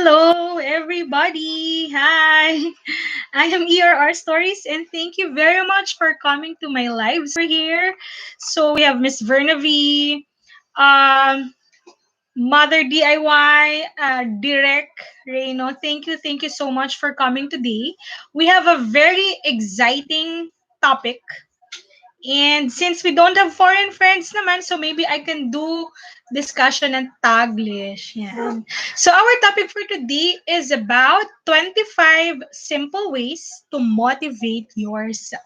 Hello, everybody. Hi. I am ERR Stories, and thank you very much for coming to my lives over here. So we have Miss Verna V, um, Mother DIY, Direct Reyno. Thank you so much for coming today. We have a very exciting topic. And since we don't have foreign friends naman, so maybe I can do discussion in Taglish. Yan. So our topic for today is about 25 simple ways to motivate yourself.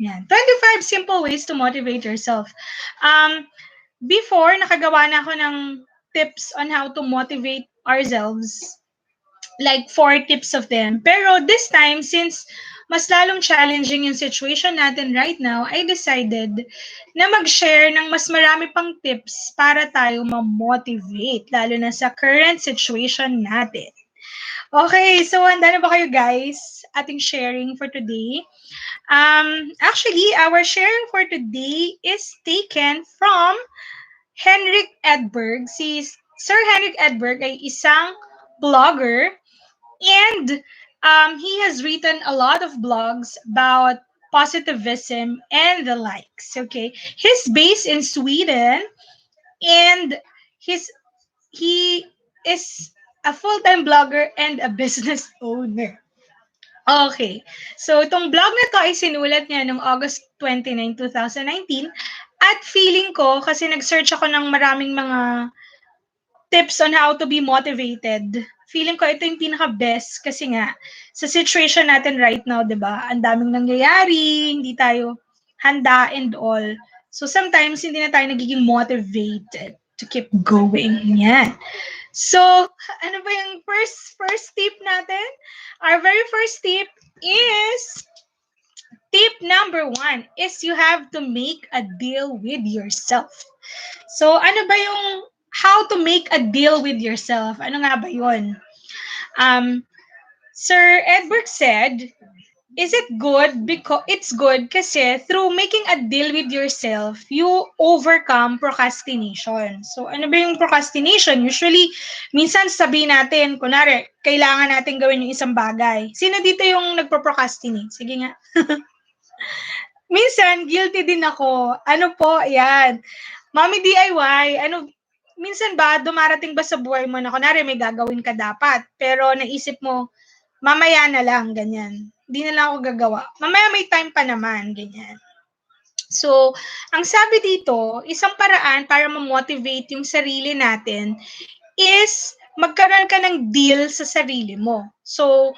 Yan. 25 simple ways to motivate yourself. Um, Before, nakagawa na ako ng tips on how to motivate ourselves, like 4 tips of them. Pero this time, since mas lalong challenging yung situation natin right now, I decided na mag-share ng mas marami pang tips para tayo ma-motivate, lalo na sa current situation natin. Okay, so handa na ba kayo guys? Ating sharing for today. Actually, our sharing for today is taken from HENRIK Edberg. Si Sir HENRIK Edberg ay isang blogger. And he has written a lot of blogs about positivism and the likes. Okay, he's based in Sweden, and he is a full-time blogger and a business owner. Okay, so itong blog na to ay sinulat niya noong August 29, 2019. At feeling ko, kasi nag-search ako ng maraming mga tips on how to be motivated. Feeling ko ito yung pinaka-best kasi nga sa situation natin right now, 'di ba? Ang daming nangyayari, hindi tayo handa and all. So sometimes hindi na tayo nagiging motivated to keep going. Yan. So, ano ba yung first tip natin? Our very first tip is tip number 1 is you have to make a deal with yourself. So, ano ba yung how to make a deal with yourself? Ano nga ba yun? Sir Edward said, is it good? Because it's good kasi through making a deal with yourself, you overcome procrastination. So, ano ba yung procrastination? Usually, minsan sabihin natin, kunwari, kailangan natin gawin yung isang bagay. Sino dito yung nagpo-procrastinate? Sige nga. Minsan, guilty din ako. Ano po, yan. Mami DIY, minsan ba, dumarating ba sa buhay mo na, kunwari, may gagawin ka dapat, pero naisip mo, mamaya na lang, ganyan. Hindi na lang ako gagawa. Mamaya may time pa naman, ganyan. So, ang sabi dito, isang paraan para ma-motivate yung sarili natin is magkaroon ka ng deal sa sarili mo. So,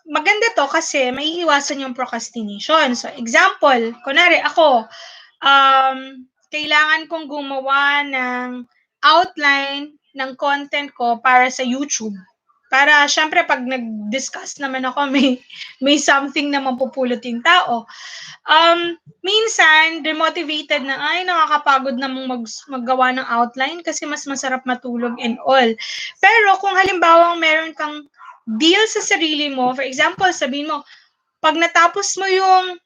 maganda to kasi may iwasan yung procrastination. So, example, kunwari ako, kailangan kong gumawa ng outline ng content ko para sa YouTube. Para, syempre, pag nag-discuss naman ako, may something na mapupulot yung tao. Minsan, demotivated na, ay, nakakapagod namang maggawa ng outline kasi mas masarap matulog and all. Pero, kung halimbawa meron kang deal sa sarili mo, for example, sabihin mo, pag natapos mo yung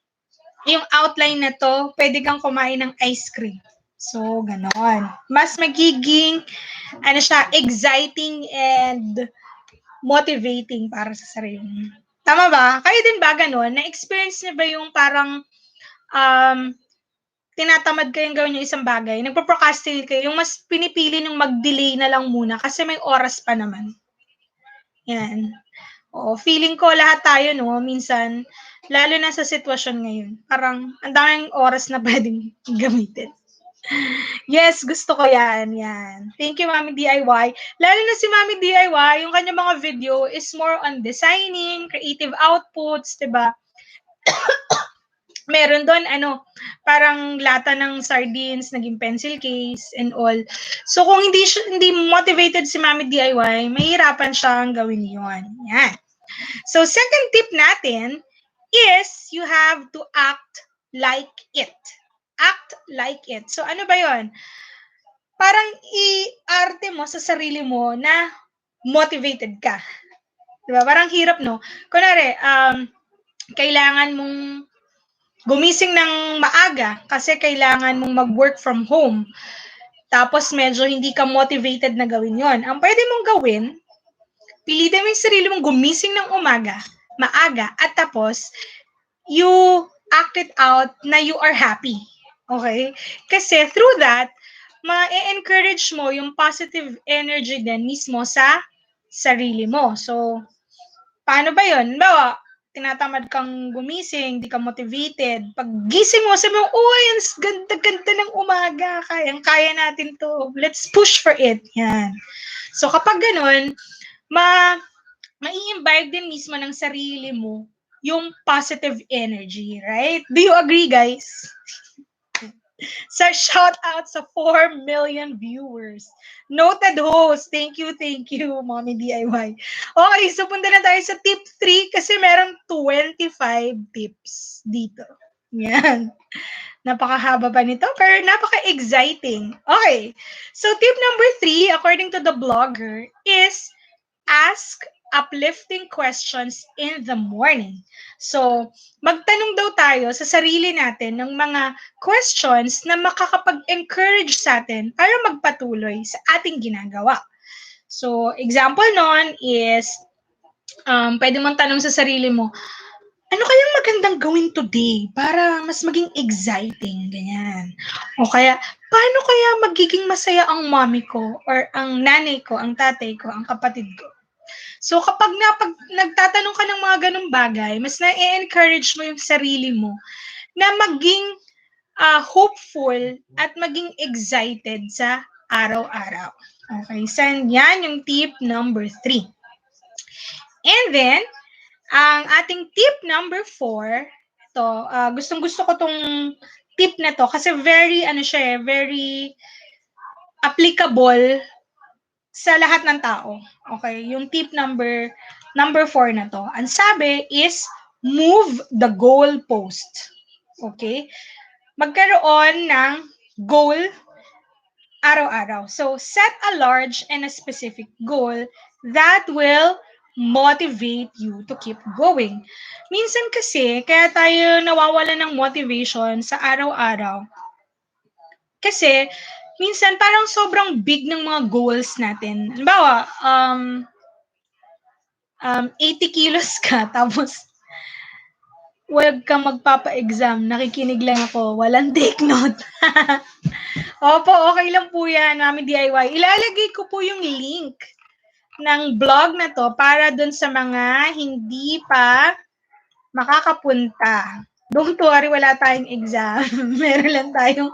outline na to, pwede kang kumain ng ice cream. So, ganon. Mas magiging, exciting and motivating para sa sarili mo. Tama ba? Kayo din ba ganon? Na-experience niyo ba yung parang tinatamad kayong gawin yung isang bagay? Nagpo-procrastinate kayo? Yung mas pinipili ng mag-delay na lang muna kasi may oras pa naman. Yan. Oo, feeling ko lahat tayo, no? Minsan, lalo na sa sitwasyon ngayon, parang ang daming oras na pwedeng gamitin. Yes, gusto ko yan. Yan. Thank you, Mami DIY. Lalo na si Mami DIY, yung kanya mga video is more on designing, creative outputs, diba? Meron doon, parang lata ng sardines, naging pencil case, and all. So, kung hindi motivated si Mami DIY, mahirapan siyang gawin yun. Yan. So, second tip natin is you have to act like it. Act like it. So, ano ba yon? Parang i-arte mo sa sarili mo na motivated ka. Diba? Parang hirap, no? Kunwari, kailangan mong gumising ng maaga kasi kailangan mong mag-work from home. Tapos medyo hindi ka motivated na gawin yon. Ang pwede mong gawin, Pilitin mo yung sarili mong gumising ng maaga, at tapos, you act it out na you are happy. Okay? Kasi through that, ma-encourage mo yung positive energy din mismo sa sarili mo. So, paano ba yun? Bawa, tinatamad kang gumising, di ka motivated. Pag gising mo, sabi mo, uy, ang ganda-ganda ng umaga. Kayang-kaya natin to. Let's push for it. Yan. So, kapag ganun, mai-imbibe din mismo ng sarili mo yung positive energy, right? Do you agree, guys? Sa shout out sa 4 million viewers. Noted host. Thank you, Mommy DIY. Okay, so punta na tayo sa tip 3 kasi merong 25 tips dito. Yan. Napakahaba pa nito, pero napaka-exciting. Okay, so tip number 3, according to the blogger, is ask uplifting questions in the morning. So, magtanong daw tayo sa sarili natin ng mga questions na makakapag-encourage sa atin para magpatuloy sa ating ginagawa. So, example nun is, pwede mong tanong sa sarili mo, ano kayang magandang gawin today para mas maging exciting, ganyan. O kaya, paano kaya magiging masaya ang mommy ko or ang nanay ko, ang tatay ko, ang kapatid ko? So kapag nagtatanong ka ng mga ganung bagay, mas na-encourage mo yung sarili mo na maging hopeful at maging excited sa araw-araw. Okay, so yan yung tip number 3. And then, ang ating tip number 4, ito, gustong-gusto ko tong tip na to kasi very applicable sa lahat ng tao. Okay, yung tip number 4 na to. Ang sabi is move the goal post. Okay? Magkaroon ng goal araw-araw. So, set a large and a specific goal that will motivate you to keep going. Minsan kasi, kaya tayo nawawala ng motivation sa araw-araw. Kasi, minsan parang sobrang big ng mga goals natin. Halimbawa, 80 kilos ka, tapos huwag kang magpapa-exam, nakikinig lang ako, walang take note. Opo, okay lang po yan, Mami DIY. Ilalagay ko po yung link ng blog na to para dun sa mga hindi pa makakapunta. Don't worry, wala tayong exam. Meron lang tayong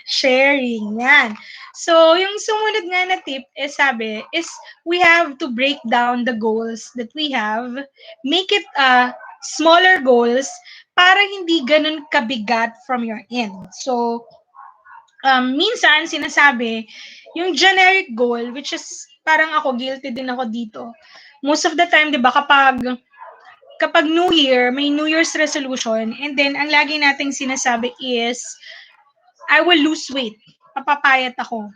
sharing. Yan. So, yung sumunod nga na tip is we have to break down the goals that we have, make it smaller goals para hindi ganun kabigat from your end. So, minsan sinasabi, yung generic goal, which is parang ako, guilty din ako dito. Most of the time, di ba, kapag New Year, may New Year's resolution, and then ang lagi nating sinasabi is, I will lose weight. Papapayat ako.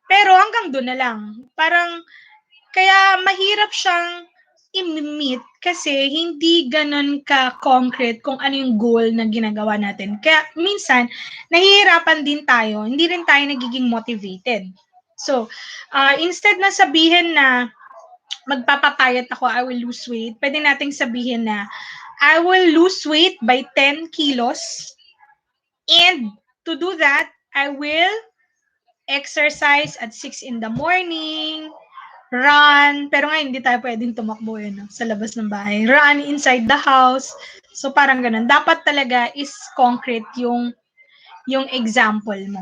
Pero hanggang doon na lang. Parang, kaya mahirap siyang i-meet kasi hindi ganun ka-concrete kung ano yung goal na ginagawa natin. Kaya minsan, nahihirapan din tayo. Hindi rin tayo nagiging motivated. So, instead na sabihin na magpapapayat ako, I will lose weight, pwede nating sabihin na I will lose weight by 10 kilos and to do that, I will exercise at 6 in the morning, run, pero ngayon hindi tayo pwedeng tumakbo yun, sa labas ng bahay. Run inside the house. So parang ganun. Dapat talaga is concrete yung example mo.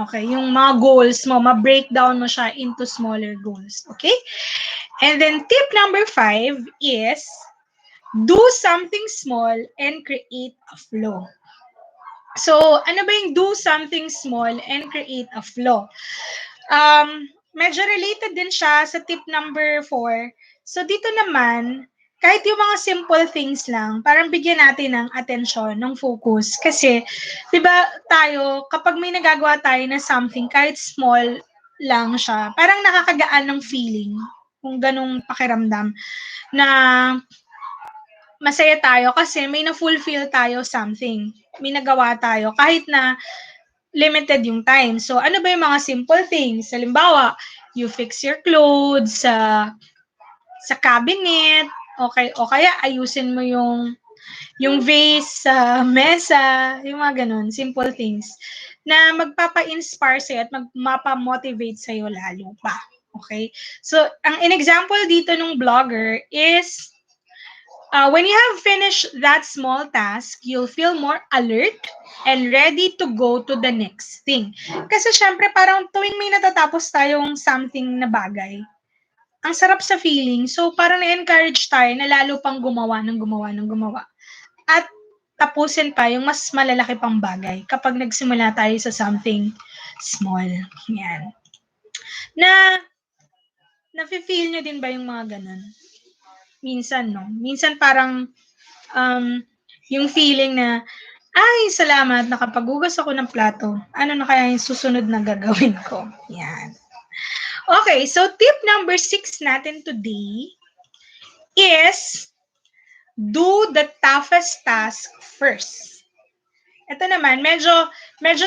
Okay? Yung mga goals mo, ma-breakdown mo siya into smaller goals. Okay? And then tip number 5 is do something small and create a flow. So, ano ba yung do something small and create a flow? Medyo related din siya sa tip number 4. So, dito naman, kahit yung mga simple things lang, parang bigyan natin ng atensyon, ng focus. Kasi, di ba tayo, kapag may nagagawa tayo na something, kahit small lang siya, parang nakakagaan ng feeling, kung ganong pakiramdam, na masaya tayo kasi may na-fulfill tayo something. May nagawa tayo kahit na limited yung time. So, ano ba yung mga simple things? Halimbawa, you fix your clothes, sa cabinet, okay, o kaya ayusin mo yung vase sa mesa, yung mga ganun, simple things na magpapa-inspire sa'yo at magmapa-motivate sa'yo lalo pa. Okay? So, ang in-example dito ng vlogger is when you have finished that small task, you'll feel more alert and ready to go to the next thing. Kasi syempre, parang tuwing may natatapos tayong something na bagay, ang sarap sa feeling. So, parang na-encourage tayo na lalo pang gumawa ng gumawa ng gumawa. At tapusin pa yung mas malalaki pang bagay kapag nagsimula tayo sa something small. Yan. Na-feel nyo din ba yung mga ganun? Minsan, no? Minsan parang um, yung feeling na, ay, salamat, nakapaghugas ako ng plato. Ano na kaya yung susunod na gagawin ko? Yan. Okay, so tip number 6 natin today is do the toughest task first. Ito naman, medyo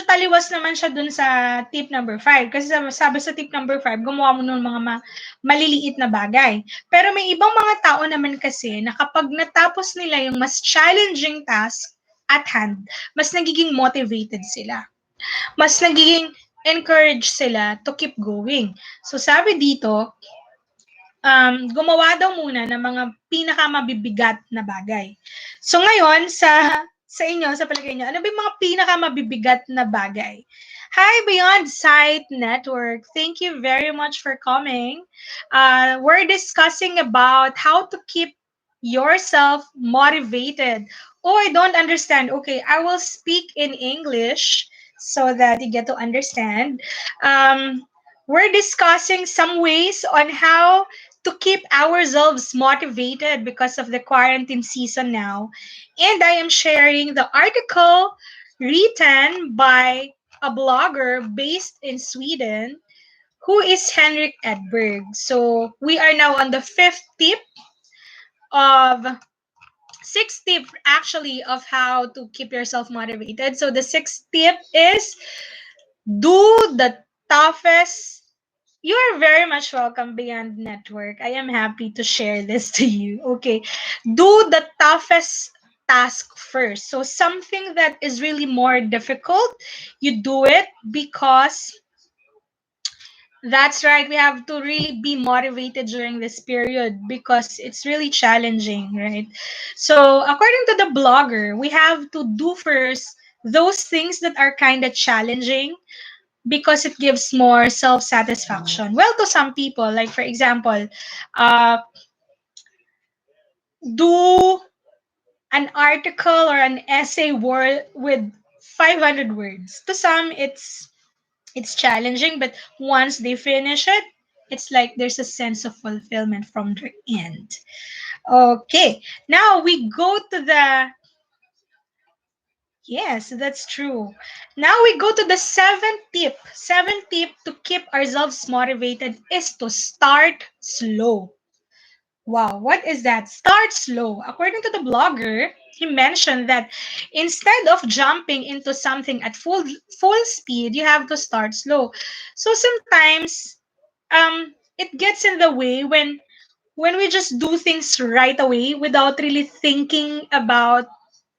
taliwas naman siya dun sa tip number 5. Kasi sabi sa tip number 5, gumawa mo ng mga maliliit na bagay. Pero may ibang mga tao naman kasi na kapag natapos nila yung mas challenging task at hand, mas nagiging motivated sila. Mas nagiging encouraged sila to keep going. So sabi dito, gumawa daw muna ng mga pinakamabibigat na bagay. So ngayon, sa inyo, sa palagay nyo, ano ba yung mga pinakamabibigat na bagay? Hi, Beyond Sight Network. Thank you very much for coming. We're discussing about how to keep yourself motivated. Oh, I don't understand. Okay, I will speak in English so that you get to understand. We're discussing some ways on how to keep ourselves motivated because of the quarantine season now. And I am sharing the article written by a blogger based in Sweden who is HENRIK EDBERG. So we are now on the fifth tip of sixth tip actually of how to keep yourself motivated. So the sixth tip is do the toughest. You are very much welcome, Beyond Network. I am happy to share this to you. Okay. Do the toughest task first. So something that is really more difficult, you do it because that's right. We have to really be motivated during this period because it's really challenging, right? So, according to the blogger, we have to do first those things that are kind of challenging because it gives more self-satisfaction. Well, to some people, like for example, uh, do an article or an essay with 500 words. To some, it's challenging, but once they finish it, it's like there's a sense of fulfillment from the end. Okay, now we go to the yes, that's true. Now we go to the seventh tip. Seventh tip to keep ourselves motivated is to start slow. Wow, what is that? Start slow. According to the blogger, he mentioned that instead of jumping into something at full speed, you have to start slow. So sometimes it gets in the way when we just do things right away without really thinking about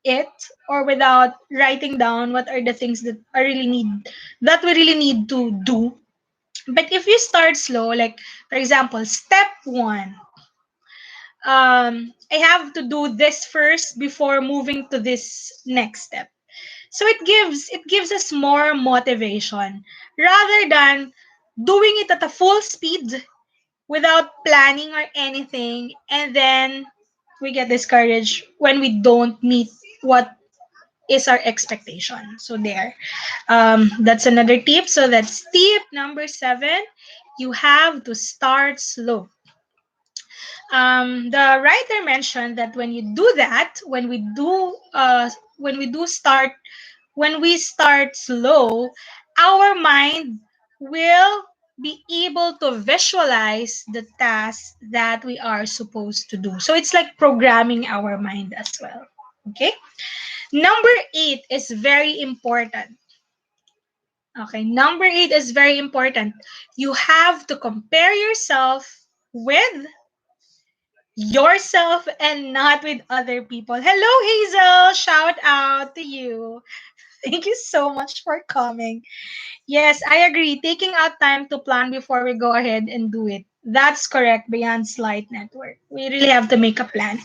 it or without writing down what are the things that we really need to do. But if you start slow, like for example, step 1, I have to do this first before moving to this next step. So it gives us more motivation rather than doing it at a full speed without planning or anything, and then we get discouraged when we don't meet what is our expectation. So there, that's another tip. So that's tip number 7. You have to start slow. The writer mentioned that when you do that, when we start slow, our mind will be able to visualize the task that we are supposed to do. So it's like programming our mind as well. Okay. Number 8 is very important. Okay, number 8 is very important. You have to compare yourself with yourself and not with other people. Hello, Hazel. Shout out to you. Thank you so much for coming. Yes, I agree. Taking out time to plan before we go ahead and do it. That's correct, beyond Slight Network. We really have to make a plan.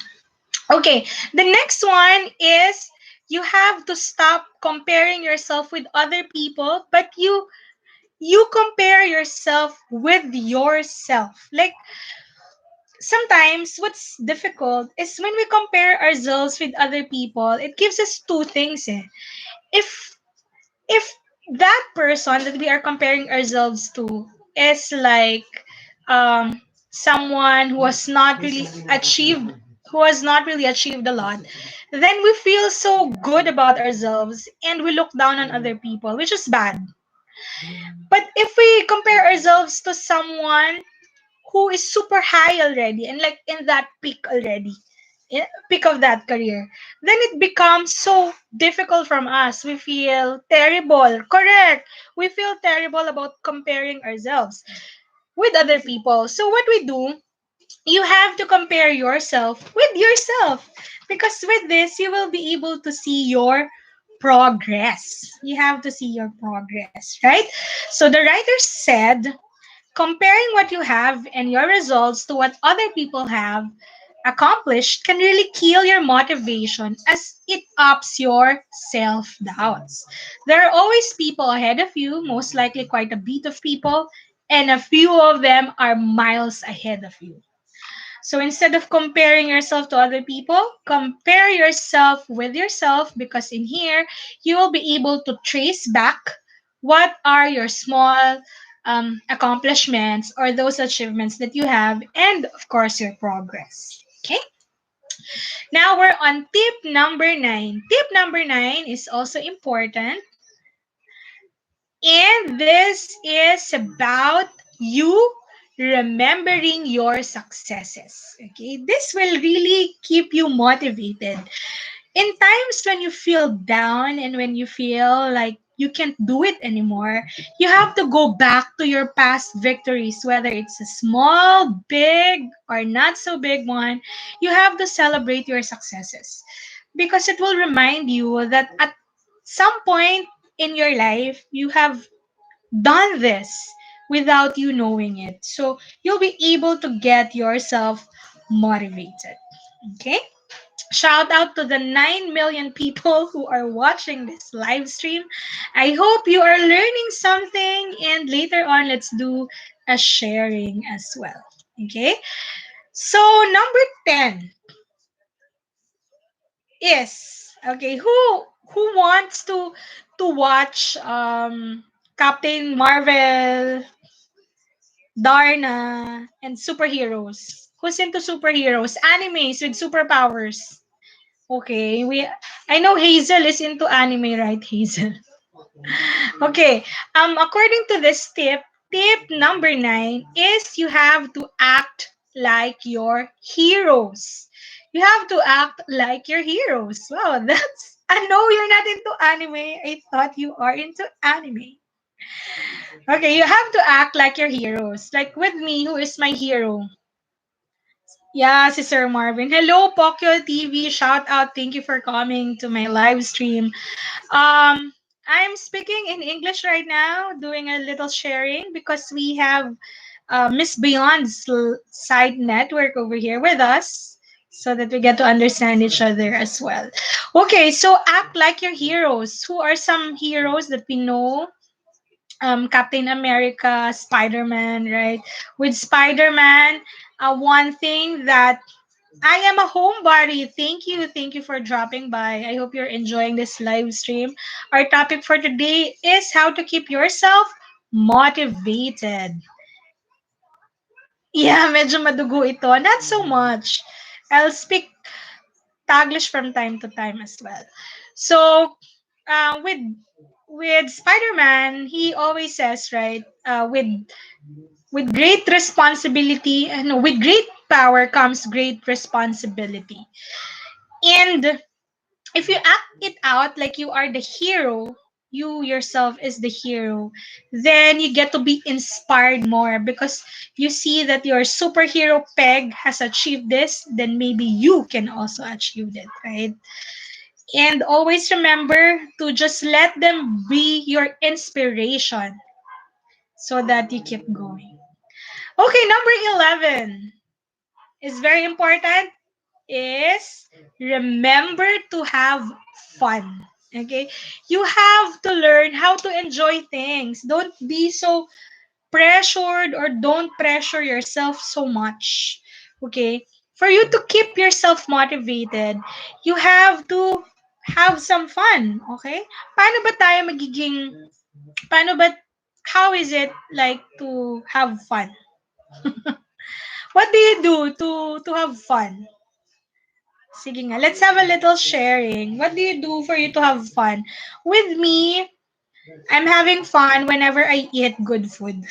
Okay, the next one is you have to stop comparing yourself with other people, but you compare yourself with yourself. Like sometimes what's difficult is when we compare ourselves with other people, it gives us two things. Eh. If if that person that we are comparing ourselves to is like someone who has not really achieved a lot, then we feel so good about ourselves and we look down on other people, which is bad. But if we compare ourselves to someone who is super high already and like in that peak already, peak of that career, then it becomes so difficult from us. We feel terrible. Correct. We feel terrible about comparing ourselves with other people. So what we do, you have to compare yourself with yourself, because with this you will be able to see your progress. You have to see your progress, right? So the writer said, comparing what you have and your results to what other people have accomplished can really kill your motivation as it ups your self doubts. There are always people ahead of you, most likely quite a bit of people, and a few of them are miles ahead of you. So instead of comparing yourself to other people, compare yourself with yourself, because in here you will be able to trace back what are your small accomplishments or those achievements that you have, and of course your progress. Okay, now we're on tip number 9. Tip number 9 is also important, and this is about you remembering your successes. Okay, this will really keep you motivated in times when you feel down and when you feel like you can't do it anymore. You have to go back to your past victories, whether it's a small, big, or not so big one. You have to celebrate your successes, because it will remind you that at some point in your life you have done this without you knowing it. So you'll be able to get yourself motivated. Okay? Shout out to the 9 million people who are watching this live stream. I hope you are learning something, and later on, let's do a sharing as well. Okay? So, number 10 is, okay, who wants to watch Captain Marvel, Darna, and superheroes? Who's into superheroes? Animes with superpowers. Okay, I know Hazel is into anime, right, Hazel? Okay. According to this tip, tip number 9 is you have to act like your heroes. You have to act like your heroes. Wow, that's I know you're not into anime. I thought you are into anime. Okay, you have to act like your heroes. Like with me, who is my hero? Yeah, si Sir Marvin. Hello, Pokyo TV. Shout out. Thank you for coming to my live stream. I'm speaking in English right now, doing a little sharing because we have Miss Beyond's side network over here with us, so that we get to understand each other as well. Okay, so act like your heroes. Who are some heroes that we know? Captain America, Spider-Man, right? With Spider-Man, one thing that I am a homebody. Thank you for dropping by. I hope you're enjoying this live stream. Our topic for today is how to keep yourself motivated. Yeah, medyo madugo ito. Not so much. I'll speak Taglish from time to time as well. So, with Spider-Man, he always says, right, with great responsibility, no, with great power comes great responsibility. And if you act it out like you are the hero, you yourself is the hero, then you get to be inspired more because you see that your superhero peg has achieved this, then maybe you can also achieve it, right? And always remember to just let them be your inspiration so that you keep going. Okay, number 11 is very important, is remember to have fun. Okay? You have to learn how to enjoy things. Don't be so pressured or don't pressure yourself so much. Okay? For you to keep yourself motivated, you have to have some fun. Okay? Paano ba tayo magiging, paano ba, how is it like to have fun? What do you do to have fun? Sige nga, let's have a little sharing. What do you do for you to have fun? With me, I'm having fun whenever I eat good food.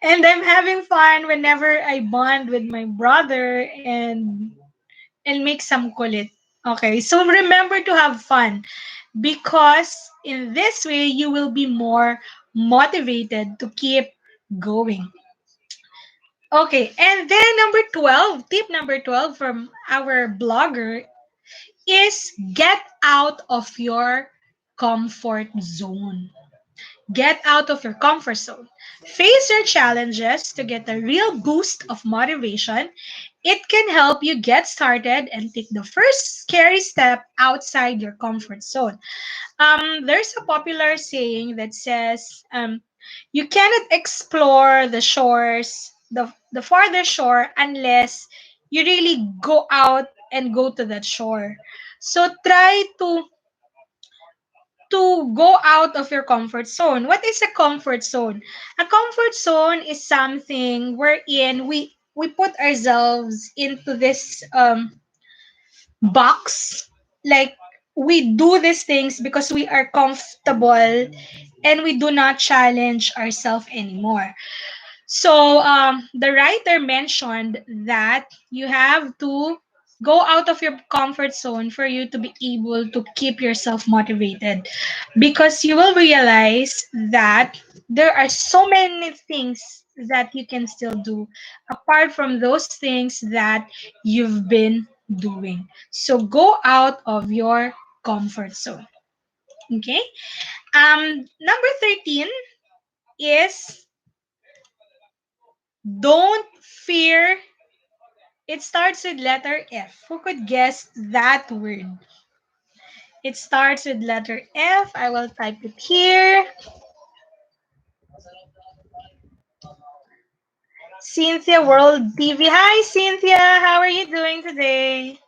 And I'm having fun whenever I bond with my brother and make some kulit. Okay, so remember to have fun because in this way you will be more motivated to keep going. Okay, and then number 12, tip number 12 from our blogger is get out of your comfort zone. Get out of your comfort zone. Face your challenges to get a real boost of motivation. It can help you get started and take the first scary step outside your comfort zone. There's a popular saying that says, you cannot explore the shores, the farther shore, unless you really go out and go to that shore. So try to go out of your comfort zone. What is a comfort zone? A comfort zone is something wherein we put ourselves into this box, like we do these things because we are comfortable and we do not challenge ourselves anymore. So the writer mentioned that you have to go out of your comfort zone for you to be able to keep yourself motivated, because you will realize that there are so many things that you can still do apart from those things that you've been doing. So go out of your comfort zone. Okay. Number 13 is don't fear. It starts with letter F. Who could guess that word? It starts with letter F. I will type it here. Cynthia World TV. Hi, Cynthia. How are you doing today?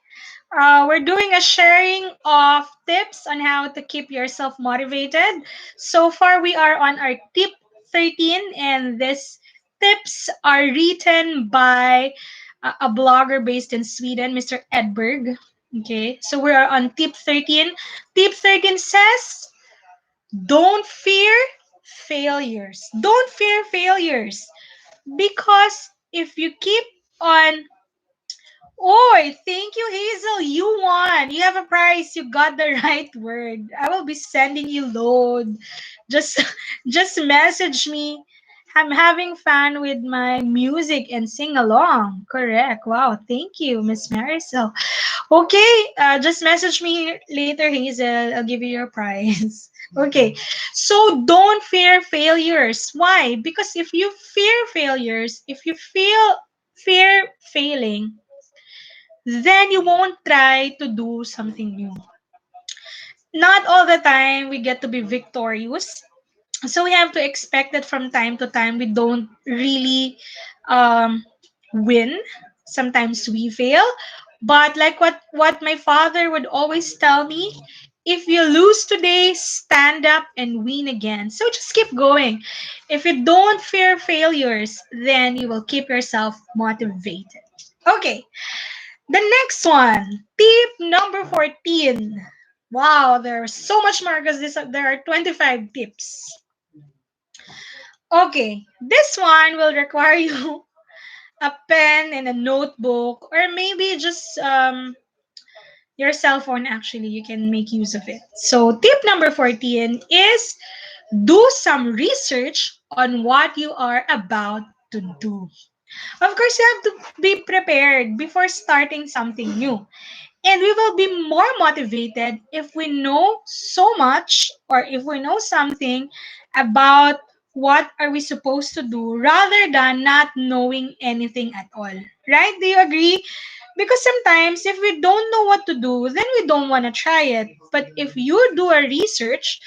We're doing a sharing of tips on how to keep yourself motivated. So far, we are on our tip 13, and these tips are written by a blogger based in Sweden, Mr. Edberg. Okay, so we are on tip 13. Tip 13 says, don't fear failures. Don't fear failures. Because if you keep on, oh, thank you, Hazel. You won. You have a prize. You got the right word. I will be sending you load. Just just message me. I'm having fun with my music and sing along. Correct. Wow. Thank you, Miss Marisol. Okay. Just message me later, Hazel. I'll give you your prize. Okay. So don't fear failures. Why? Because if you fear failures, if you feel fear failing, then you won't try to do something new. Not all the time we get to be victorious. So we have to expect that from time to time we don't really um, win. Sometimes we fail. But like what my father would always tell me, if you lose today, stand up and win again. So just keep going. If you don't fear failures, then you will keep yourself motivated. Okay, the next one, tip number 14. Wow, there's so much more because there are 25 tips. Okay, this one will require you a pen and a notebook, or maybe just Your cell phone, actually, you can make use of it. So tip number 14 is do some research on what you are about to do. Of course, you have to be prepared before starting something new. And we will be more motivated if we know so much, or if we know something about what are we supposed to do, rather than not knowing anything at all. Right? Do you agree? Because sometimes if we don't know what to do, then we don't want to try it. But if you do a research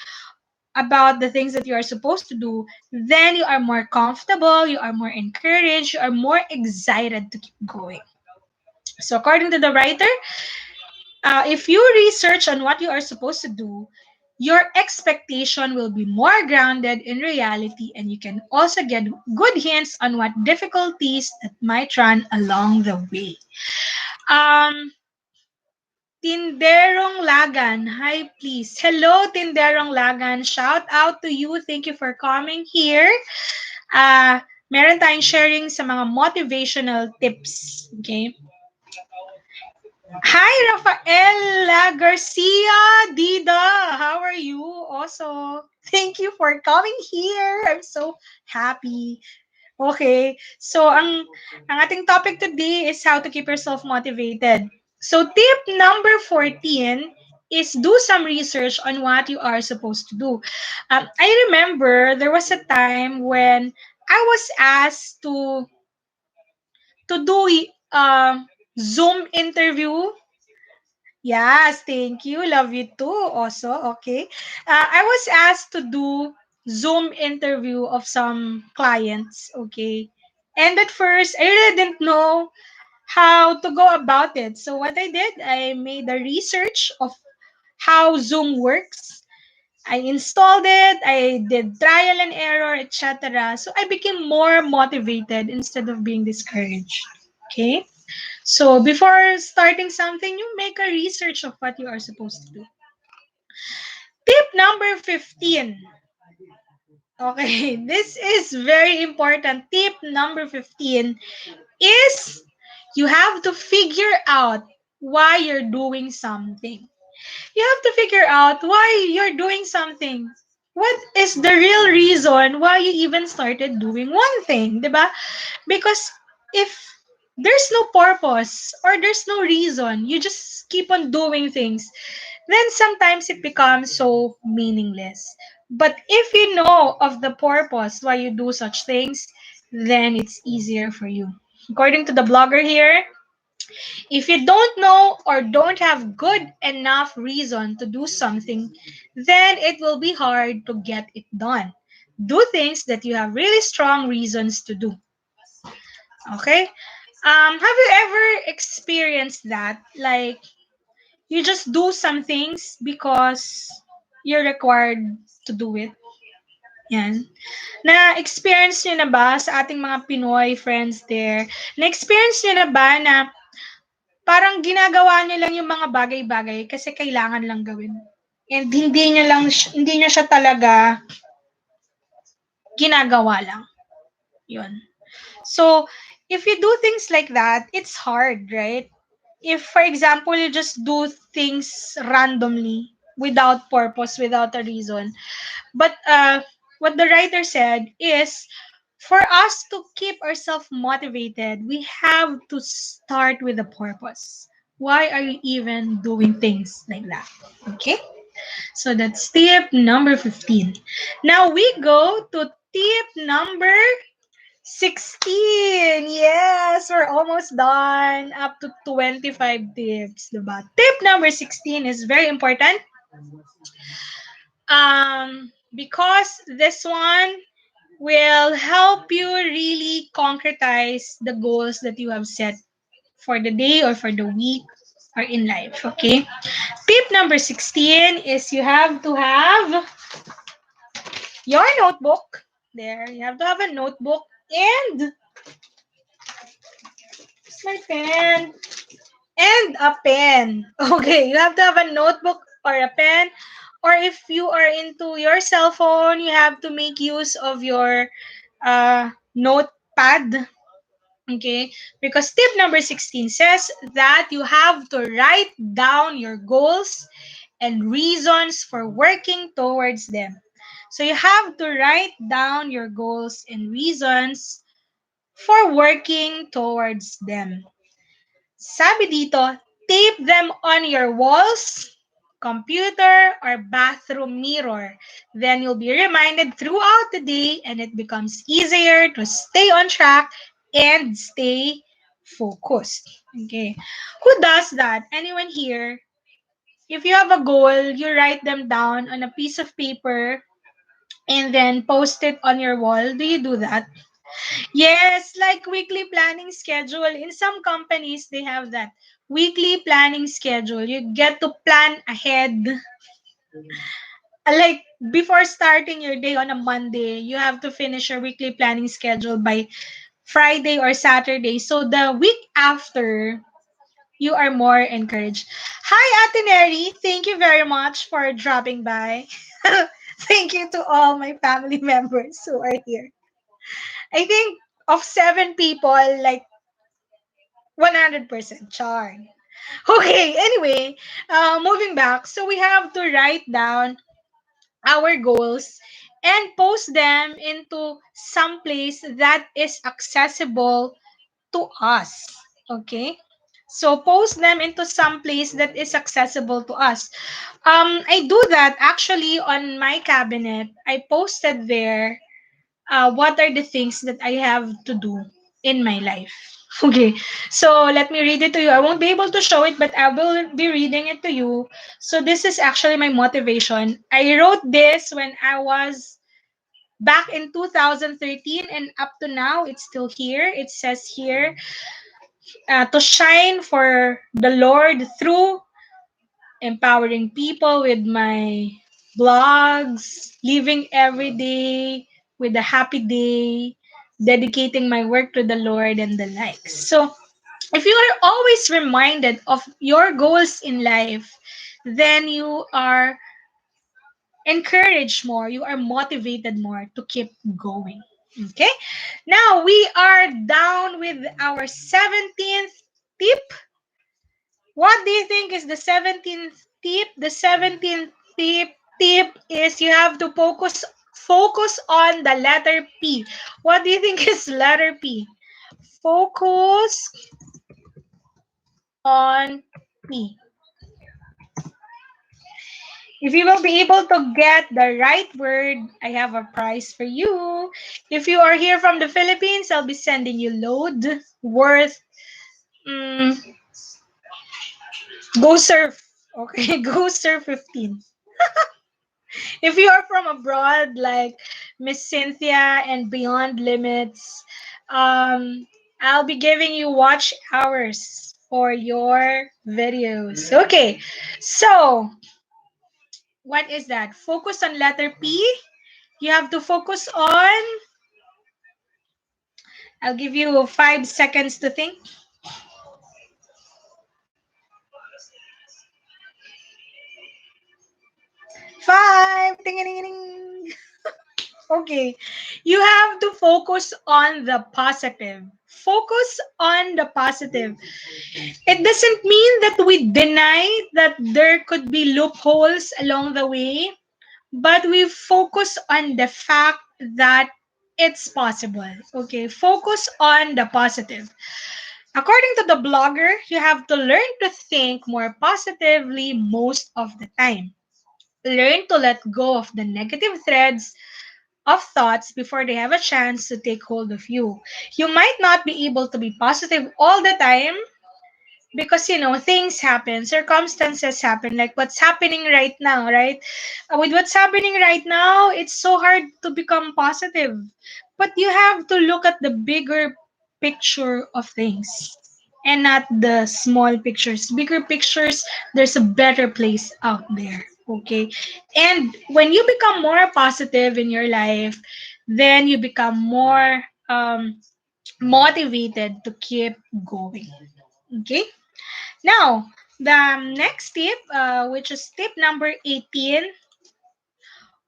about the things that you are supposed to do, then you are more comfortable, you are more encouraged, you are more excited to keep going. So according to the writer, if you research on what you are supposed to do, your expectation will be more grounded in reality, and you can also get good hints on what difficulties that might run along the way. Um, Tinderong Lagan, hi please. Hello, Tinderong Lagan. Shout out to you. Thank you for coming here. Uh, Meron tayong sharing sa mga motivational tips. Okay? Hi, Rafaela Garcia Dida. How are you? Also, thank you for coming here. I'm so happy. Okay. So, ang ating topic today is how to keep yourself motivated. So, tip number 14 is do some research on what you are supposed to do. I remember there was a time when I was asked to do Zoom interview. Yes, thank you. Love you too. Also, okay. I was asked to do Zoom interview of some clients. Okay, and at first I really didn't know how to go about it. So what I did, I made a research of how Zoom works. I installed it. I did trial and error, etc. So I became more motivated instead of being discouraged. Okay. So before starting something, you make a research of what you are supposed to do. Tip number 15. Okay, this is very important. Tip number 15 is you have to figure out why you're doing something. You have to figure out why you're doing something. What is the real reason why you even started doing one thing, diba? Because if there's no purpose or there's no reason, you just keep on doing things, then sometimes it becomes so meaningless. But if you know of the purpose why you do such things, then it's easier for you. According to the blogger here, if you don't know or don't have good enough reason to do something, then it will be hard to get it done. Do things that you have really strong reasons to do. Okay? Have you ever experienced that? Like, you just do some things because you're required to do it? Yan. Na-experience nyo na ba sa ating mga Pinoy friends there? Na-experience nyo na ba na parang ginagawa nyo lang yung mga bagay-bagay kasi kailangan lang gawin? And hindi nyo siya talaga ginagawa lang. Yun. So, if you do things like that, it's hard, right? If, for example, you just do things randomly, without purpose, without a reason. But what the writer said is, for us to keep ourselves motivated, we have to start with a purpose. Why are you even doing things like that? Okay? So that's tip number 15. Now we go to tip number 16. Yes, we're almost done. Up to 25 tips, diba? Tip number 16 is very important. Because this one will help you really concretize the goals that you have set for the day or for the week or in life, okay? Tip number 16 is you have to have your notebook. There, you have to have a notebook and my pen and a pen. Okay, you have to have a notebook or a pen, or if you are into your cell phone, you have to make use of your notepad. Okay, because tip number 16 says that you have to write down your goals and reasons for working towards them. So you have to write down your goals and reasons for working towards them. Sabi dito, tape them on your walls, computer, or bathroom mirror. Then you'll be reminded throughout the day and it becomes easier to stay on track and stay focused. Okay. Who does that? Anyone here? If you have a goal, you write them down on a piece of paper and then post it on your wall. Do you do that? Yes, like weekly planning schedule. In some companies, they have that weekly planning schedule. You get to plan ahead. Like before starting your day on a Monday, you have to finish your weekly planning schedule by Friday or Saturday. So the week after, you are more encouraged. Hi, Ate Neri. Thank you very much for dropping by. Thank you to all my family members who are here. I think of 7 people, like 100% char. Okay, anyway, moving back. So we have to write down our goals and post them into some place that is accessible to us. Okay? So post them into some place that is accessible to us. I do that actually on my cabinet. I posted there what are the things that I have to do in my life. Okay, so let me read it to you. I won't be able to show it, but I will be reading it to you. So this is actually my motivation. I wrote this when I was back in 2013 and up to now, it's still here. It says here, to shine for the Lord through empowering people with my blogs, living every day with a happy day, dedicating my work to the Lord and the likes. So, if you are always reminded of your goals in life, then you are encouraged more, you are motivated more to keep going. Okay? Now, we are down with our 17th tip. What do you think is the 17th tip? The 17th tip is you have to focus on the letter P. What do you think is letter P? Focus on P. If you will be able to get the right word, I have a prize for you. If you are here from the Philippines, I'll be sending you load worth mm, go surf. Okay, go surf 15. If you are from abroad, like Miss Cynthia and Beyond Limits, I'll be giving you watch hours for your videos. Okay, so what is that? Focus on letter P. You have to focus on, I'll give you 5 seconds to think. 5. Ding, ding, ding. Okay. You have to focus on the positive. Focus on the positive. It doesn't mean that we deny that there could be loopholes along the way, but we focus on the fact that it's possible. Okay, focus on the positive. According to the blogger, you have to learn to think more positively most of the time. Learn to let go of the negative threads of thoughts before they have a chance to take hold of you. You might not be able to be positive all the time, because things happen, circumstances happen, like what's happening right now, right? With what's happening right now, it's so hard to become positive, but you have to look at the bigger picture of things and not the small pictures. Bigger pictures, there's a better place out there. Okay, and when you become more positive in your life, then you become more motivated to keep going. Okay, now, the next tip, which is tip number 18.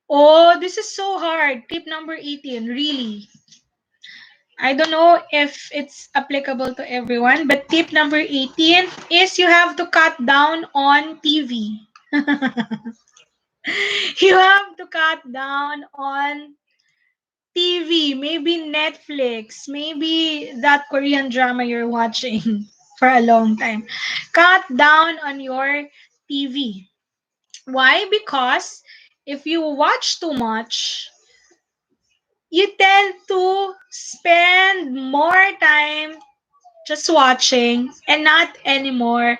Oh, this is so hard. Tip number 18, really. I don't know if it's applicable to everyone, but tip number 18 is you have to cut down on TV. You have to cut down on TV, maybe Netflix, maybe that Korean drama you're watching for a long time. Cut down on your TV. Why? Because if you watch too much, you tend to spend more time just watching and not anymore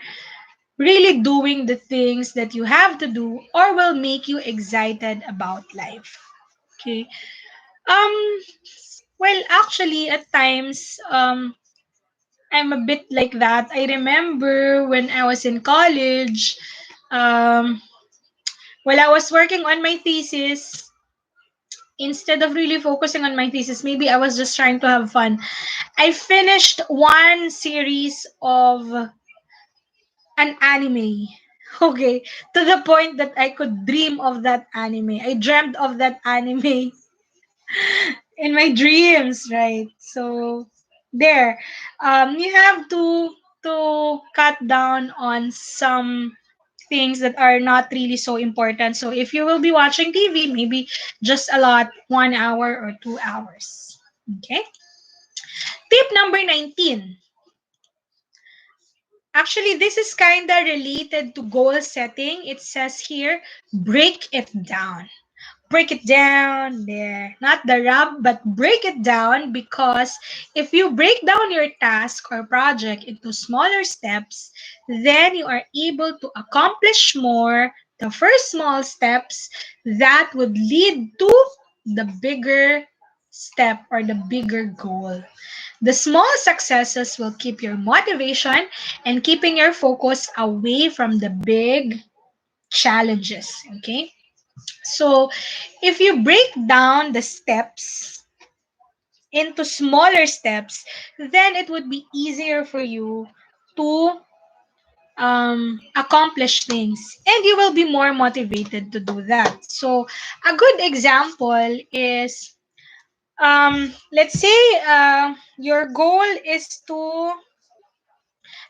really doing the things that you have to do or will make you excited about life. Okay. Um well, actually at times I'm a bit like that. I remember when I was in college, um while I was working on my thesis, instead of really focusing on my thesis, maybe I was just trying to have fun. I finished one series of an anime. Okay, to the point that I could dream of that anime. I dreamt of that anime in my dreams, right? So there, you have to cut down on some things that are not really so important. So if you will be watching TV, maybe just a lot, 1 hour or 2 hours. Okay. Tip number 19. Actually, this is kind of related to goal setting. It says here, break it down. Break it down there. Not the rub, but break it down, because if you break down your task or project into smaller steps, then you are able to accomplish more the first small steps that would lead to the bigger step or the bigger goal. The small successes will keep your motivation and keeping your focus away from the big challenges. Okay? So, if you break down the steps into smaller steps, then it would be easier for you to accomplish things, and you will be more motivated to do that. So, a good example is let's say your goal is to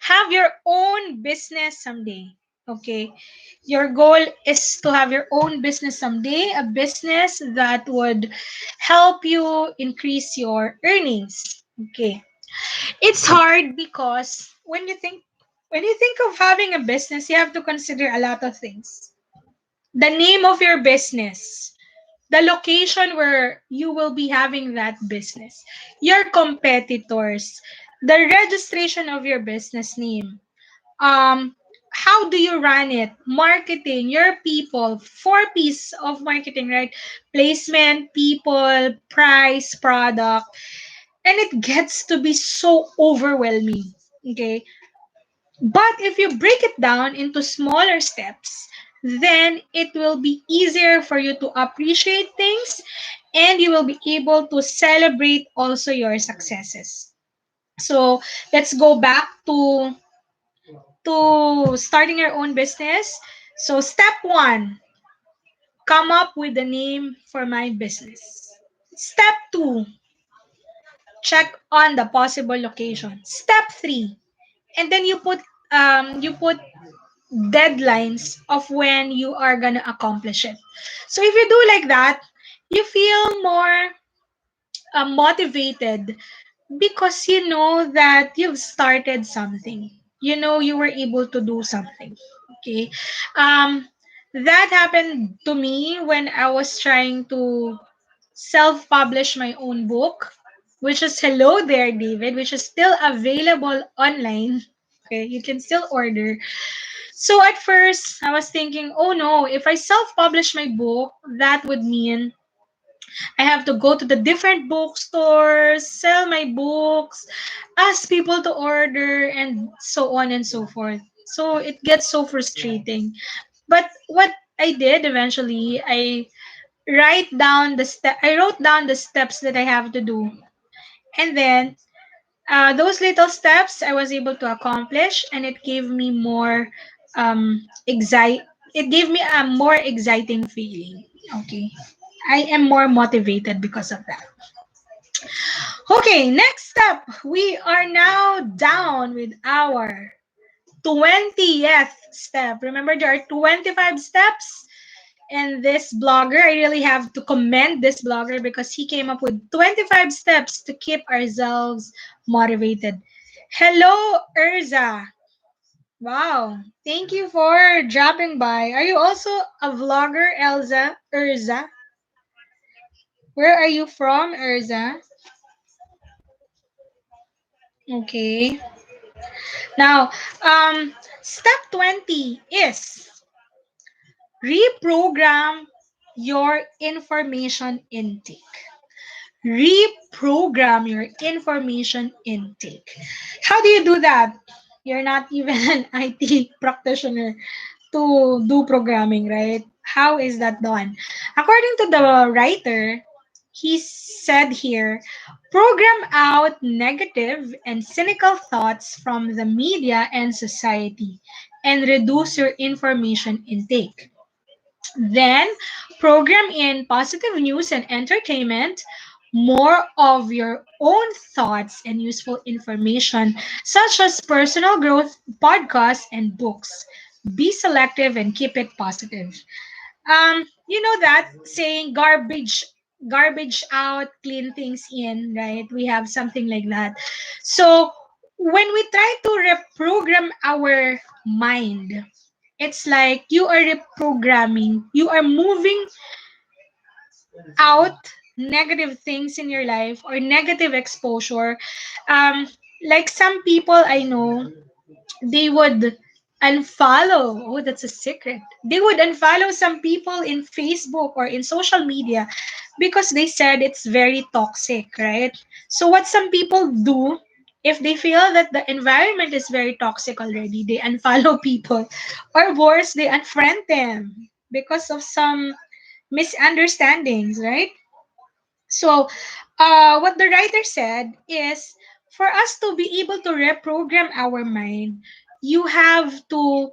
have your own business someday. Okay. Your goal is to have your own business someday, a business that would help you increase your earnings. Okay. It's hard because when you think of having a business, you have to consider a lot of things. The name of your business, the location where you will be having that business, your competitors, the registration of your business name, um how do you run it, marketing, your people, four P's of marketing, right? Placement, people, price, product, and it gets to be so overwhelming. Okay, but if you break it down into smaller steps, then it will be easier for you to appreciate things, and you will be able to celebrate also your successes. So let's go back to starting your own business. So, step one, come up with a name for my business. Step two, check on the possible location. Step three, and then you put deadlines of when you are gonna accomplish it. So if you do like that, you feel more motivated because you know that you've started something. You know you were able to do something. Okay. Um, that happened to me when I was trying to self-publish my own book, which is Hello There, David, which is still available online. Okay, you can still order. So at first, I was thinking, oh no, if I self-publish my book, that would mean I have to go to the different bookstores, sell my books, ask people to order, and so on and so forth. So it gets so frustrating. But what I did eventually, I wrote down the steps that I have to do. And then those little steps I was able to accomplish, and it gave me more excite it gave me a more exciting feeling. Okay. I am more motivated because of that. Okay, next step. We are now down with our 20th step. Remember, there are 25 steps. And this blogger, I really have to commend this blogger because he came up with 25 steps to keep ourselves motivated. Hello, Urza. Wow. Thank you for dropping by. Are you also a vlogger, Elza? Urza? Where are you from, Urza? Okay. Now, step 20 is reprogram your information intake. Reprogram your information intake. How do you do that? You're not even an IT practitioner to do programming, right? How is that done? According to the writer, he said here, program out negative and cynical thoughts from the media and society and reduce your information intake. Then program in positive news and entertainment, more of your own thoughts and useful information, such as personal growth, podcasts, and books. Be selective and keep it positive. You know that saying garbage out, clean things in, right? We have something like that. So when we try to reprogram our mind, it's like you are reprogramming, you are moving out negative things in your life or negative exposure. Um, like some people I know, they would unfollow. Oh, that's a secret. They would unfollow some people in Facebook or in social media because they said it's very toxic, right? So, what some people do, if they feel that the environment is very toxic already, they unfollow people, or worse, they unfriend them because of some misunderstandings, right? So, what the writer said is for us to be able to reprogram our mind, you have to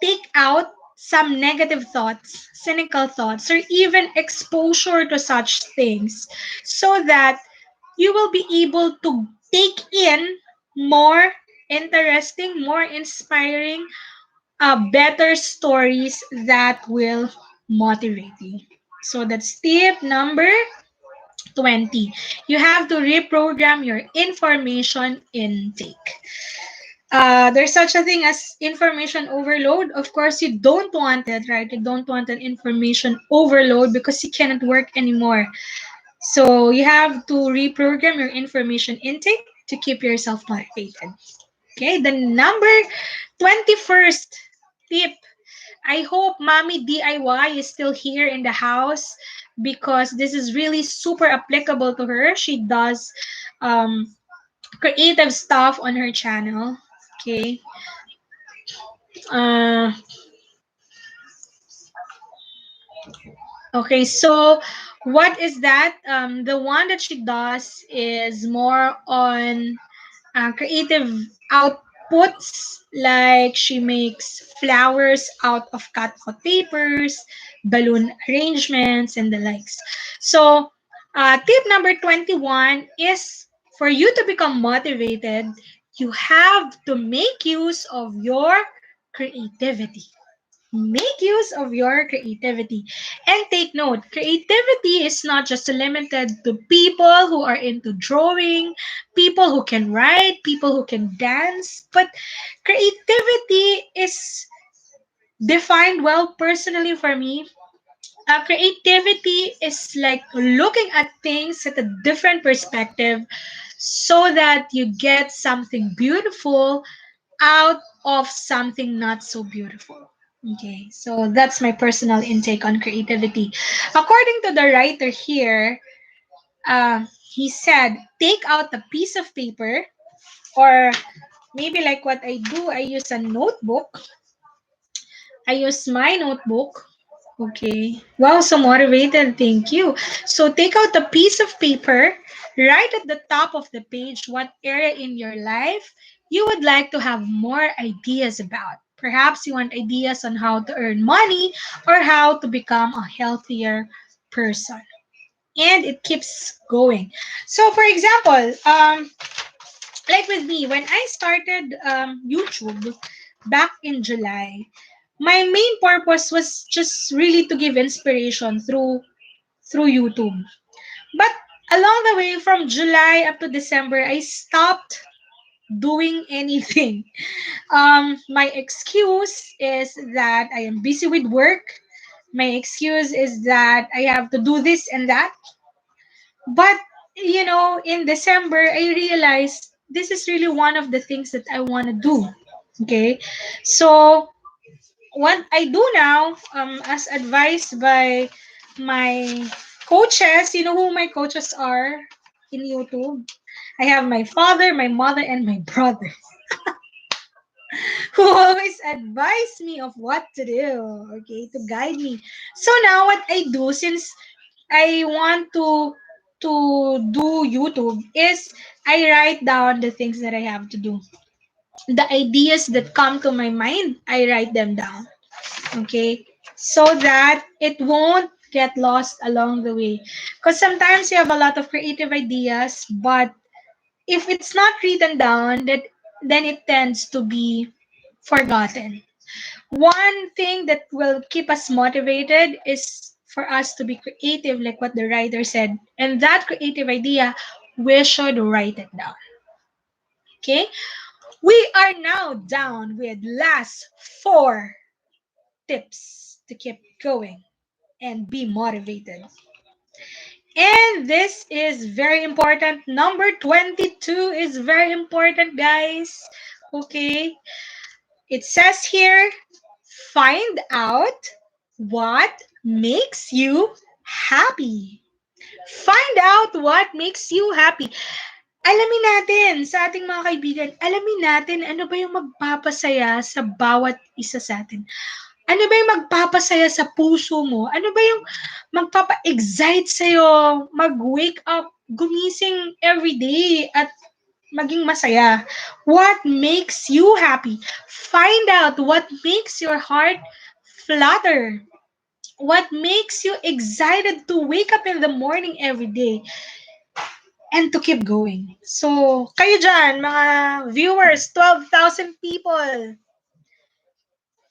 take out some negative thoughts, cynical thoughts, or even exposure to such things so that you will be able to take in more interesting, more inspiring, better stories that will motivate you. So that's tip number 20. You have to reprogram your information intake. There's such a thing as information overload. Of course, you don't want it, right? You don't want an information overload because you cannot work anymore. So you have to reprogram your information intake to keep yourself motivated. Okay, the number 21st tip. I hope Mommy DIY is still here in the house because this is really super applicable to her. She does um, creative stuff on her channel. Okay. Uh, okay, so what is that? The one that she does is more on creative outputs, like she makes flowers out of cutought papers, balloon arrangements, and the likes. So, tip number 21 is for you to become motivated, you have to make use of your creativity. Make use of your creativity. And take note, creativity is not just limited to people who are into drawing, people who can write, people who can dance, but creativity is defined well personally for me. Creativity is like looking at things at a different perspective so that you get something beautiful out of something not so beautiful. Okay, so that's my personal intake on creativity. According to the writer here, he said, take out a piece of paper, or maybe like what I do, I use a notebook. I use my notebook. Okay. Wow, so motivated. Thank you. So take out a piece of paper, write at the top of the page what area in your life you would like to have more ideas about. Perhaps you want ideas on how to earn money or how to become a healthier person. and it keeps going. So, for example, like with me, when I started YouTube back in July, my main purpose was just really to give inspiration through YouTube. But along the way, from July up to December, I stopped doing anything. My excuse is that I am busy with work. My excuse is that I have to do this and that. But, in December, I realized this is really one of the things that I want to do. Okay. So, what I do now, as advised by my coaches, you know who my coaches are in YouTube? I have my father, my mother, and my brother who always advise me of what to do, okay, to guide me. So now what I do, since I want to do YouTube, is I write down the things that I have to do. The ideas that come to my mind, I write them down. Okay? So that it won't get lost along the way. Because sometimes you have a lot of creative ideas, but if it's not written down, then it tends to be forgotten. One thing that will keep us motivated is for us to be creative, like what the writer said. And that creative idea, we should write it down. Okay? We are now down with last four tips to keep going and be motivated. And this is very important. Number 22 is very important, guys. Okay? It says here, find out what makes you happy. Find out what makes you happy. Alamin natin sa ating mga kaibigan, alamin natin ano ba yung magpapasaya sa bawat isa sa atin. Ano ba yung magpapasaya sa puso mo? Ano ba yung magpapa-excite sa'yo mag-wake up, gumising every day at maging masaya? What makes you happy? Find out what makes your heart flutter. What makes you excited to wake up in the morning every day and to keep going. So, kayo dyan, mga viewers, 12,000 people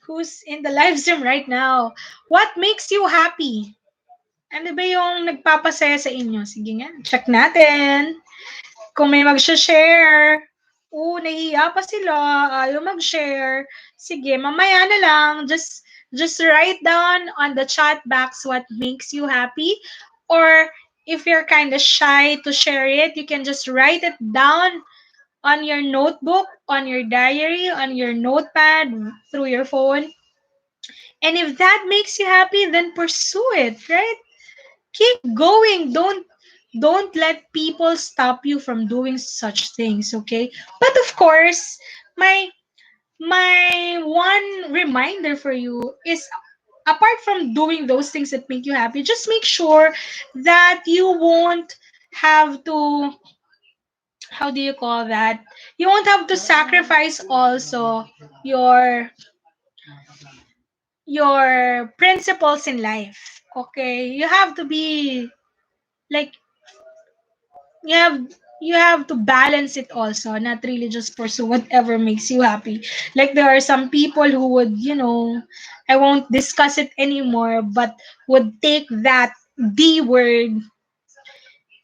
who's in the live stream right now, what makes you happy? Ano ba yung nagpapasaya sa inyo? Sige nga, check natin. Kung may mag-share, nahihiya pa sila, ayaw mag-share. Sige, mamaya na lang, just write down on the chat box what makes you happy. Or if you're kind of shy to share it, you can just write it down on your notebook, on your diary, on your notepad, through your phone. And if that makes you happy, then pursue it, right? Keep going. Don't let people stop you from doing such things, okay? But of course, my one reminder for you is, apart from doing those things that make you happy, just make sure that you won't have to, how do you call that? You won't have to sacrifice also your your principles in life. Okay? You have to be like, you have you have to balance it also, not really just pursue whatever makes you happy. Like there are some people who would, I won't discuss it anymore, but would take that D word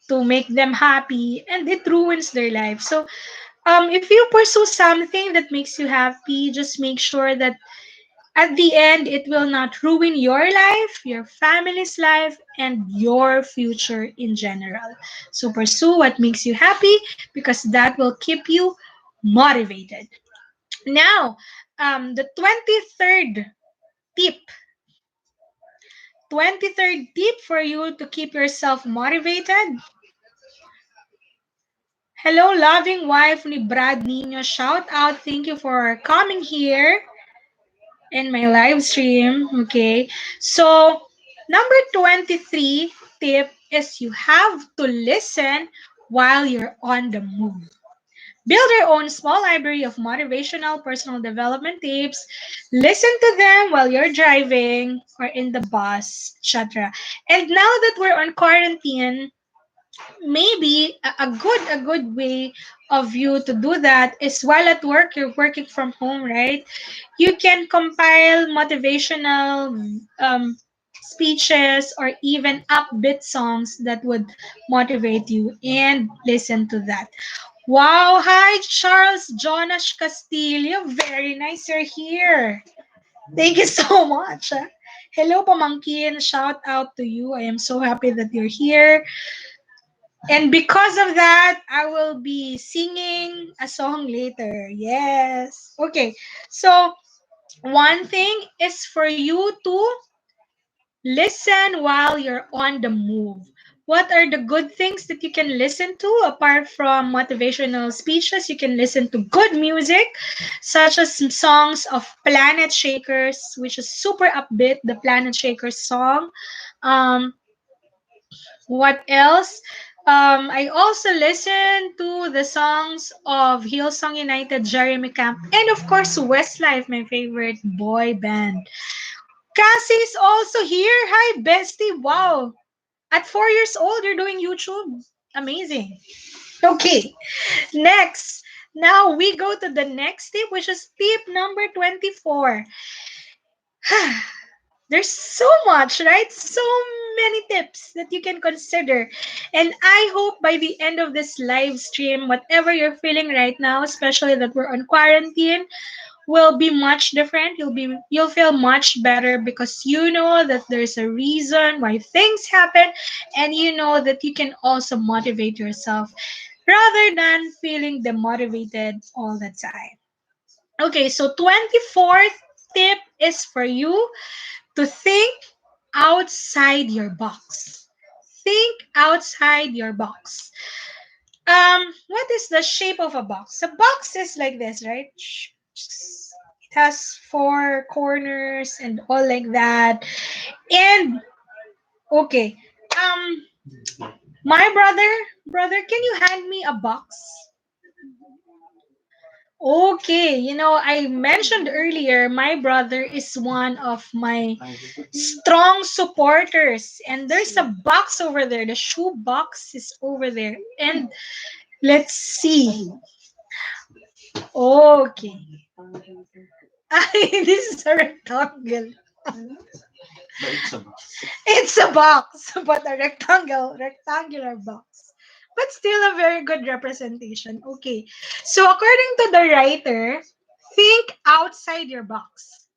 to make them happy, and it ruins their life. So if you pursue something that makes you happy, just make sure that at the end, it will not ruin your life, your family's life, and your future in general. So pursue what makes you happy, because that will keep you motivated. Now, the tip, 23rd tip for you to keep yourself motivated. Hello, loving wife ni Brad Nino. Shout out. Thank you for coming here in my live stream. Okay. So, number 23 tip is you have to listen while you're on the move. Build your own small library of motivational personal development tips. Listen to them while you're driving or in the bus, etc. And now that we're on quarantine, maybe a good way of you to do that is while at work, you're working from home, right? You can compile motivational speeches or even upbeat songs that would motivate you, and listen to that. Wow, hi Charles Jonas Castillo, very nice you're here. Thank you so much. Hello pamangkin, shout out to you. I am so happy that you're here. And because of that, I will be singing a song later. Yes. Okay. So, one thing is for you to listen while you're on the move. What are the good things that you can listen to apart from motivational speeches? You can listen to good music, such as some songs of Planet Shakers, which is super upbeat, the Planet Shakers song. Um, what else? I also listen to the songs of Hillsong United, Jeremy Camp, and of course Westlife, my favorite boy band. Cassie is also here. Hi, bestie. Wow. At 4 years old, you're doing YouTube. Amazing. Okay, next. Now we go to the next tip, which is tip number 24. There's so much, right? So many tips that you can consider. And I hope by the end of this live stream, whatever you're feeling right now, especially that we're on quarantine, will be much different. You'll feel much better because you know that there's a reason why things happen, and you know that you can also motivate yourself rather than feeling demotivated all the time. Okay, so 24th tip is for you to think outside your box. Think outside your box. What is the shape of a box? A box is like this, right? It has four corners and all like that. And okay, um, my brother, can you hand me a box? Okay, I mentioned earlier, my brother is one of my strong supporters, and there's a box over there. The shoe box is over there, and let's see. Okay. This is a rectangle. It's a box, but a rectangular box. But still a very good representation. Okay. So according to the writer, think outside your box.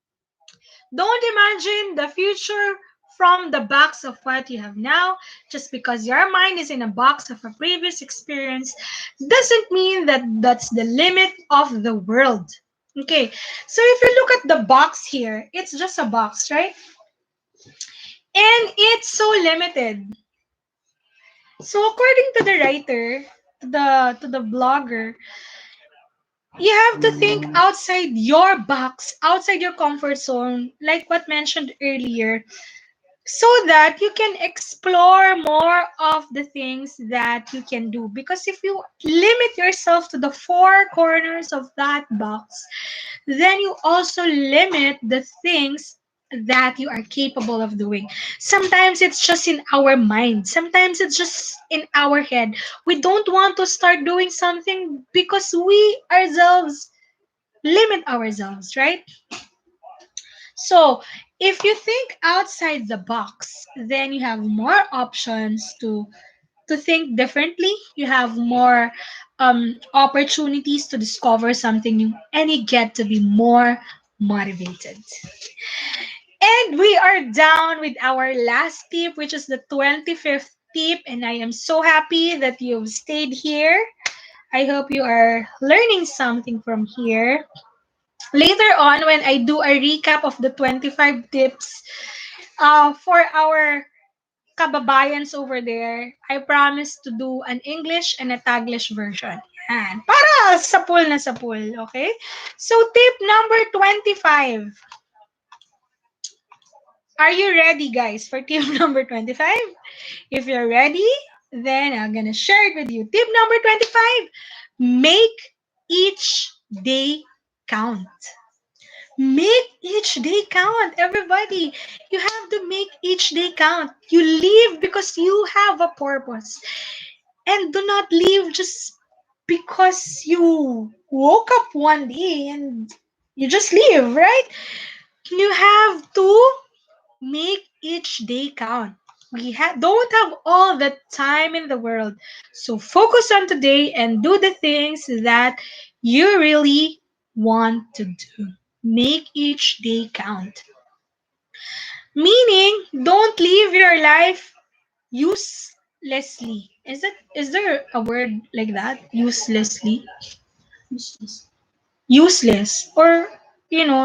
Don't imagine the future from the box of what you have now. Just because your mind is in a box of a previous experience doesn't mean that that's the limit of the world. Okay, so if you look at the box here, it's just a box, right? And it's so limited. So according to the writer, to the blogger, you have to think outside your box, outside your comfort zone, like what mentioned earlier, so that you can explore more of the things that you can do. Because if you limit yourself to the four corners of that box, then you also limit the things that you are capable of doing. Sometimes it's just in our mind, sometimes it's just in our head. We don't want to start doing something because we ourselves limit ourselves, right? So, if you think outside the box, then you have more options to think differently. You have more opportunities to discover something new, and you get to be more motivated. And we are down with our last tip, which is the 25th tip. And I am so happy that you've stayed here. I hope you are learning something from here. Later on, when I do a recap of the 25 tips for our kababayans over there, I promise to do an English and a Taglish version. Yan. Para sapul na sapul, okay? So, tip number 25. Are you ready, guys, for tip number 25? If you're ready, then I'm gonna share it with you. Tip number 25, make each day count. Make each day count, everybody. You have to make each day count. You live because you have a purpose. And do not live just because you woke up one day and you just live, right? You have to make each day count. Don't have all the time in the world. So focus on today and do the things that you really want to do. Make each day count. Meaning, don't live your life uselessly. Is there a word like that? Uselessly? Useless. Useless. Or,